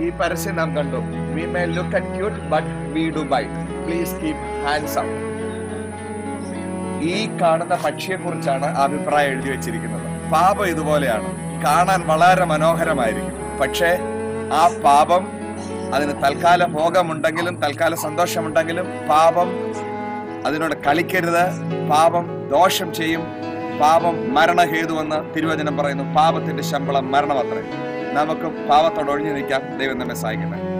ഈ പരസ്യം നാം കണ്ടു. We may look at cute, but we do bite. Please keep hands up. ഈ കാണുന്ന പക്ഷിയെ കുറിച്ചാണ് അഭിപ്രായം എഴുതി വെച്ചിരിക്കുന്നത്. പാപം ഇതുപോലെയാണ്, കാണാൻ വളരെ മനോഹരമായിരിക്കും. പക്ഷേ ആ പാപം, അതിന് തൽക്കാല ഭോഗമുണ്ടെങ്കിലും തൽക്കാല സന്തോഷമുണ്ടെങ്കിലും പാപം അതിനോട് കളിക്കരുത്. പാപം ദോഷം ചെയ്യും. പാപം മരണഹേതുവെന്ന് തിരുവചനം പറയുന്നു. പാപത്തിന്റെ ശമ്പളം മരണമത്രേ. നമുക്കും പാപത്തോട് ഒഴിഞ്ഞു നിൽക്കാം. ദൈവം നമ്മെ സഹായിക്കട്ടെ.